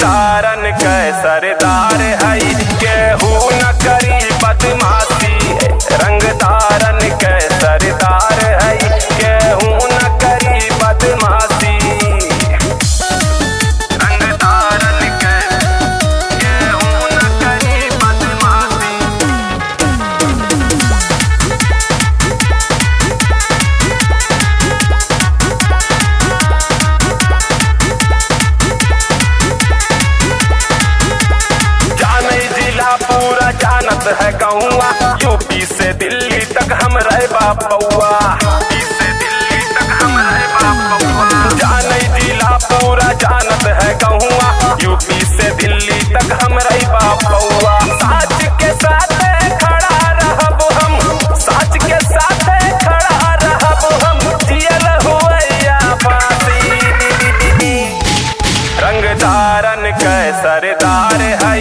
रंगदारन के सरदार है, केहू न करी बदमाशी। रंगदारन के सरदार है, केहू न करी बदमाशी। रंगदारन के केहू न करी बदमाशी। पूरा जानत है गौवा, यूपी से दिल्ली तक हम रहे बापौआ। यूपी से दिल्ली तक हम रहे बापौआ। जाने जिला पूरा जानत है गौवा, यूपी से दिल्ली तक हम रहे बापौआ। साच के साथ खड़ा रहब हम, साच के साथ खड़ा रहब हम, जियल हुआ फांसी। रंगदारन के सरदार है,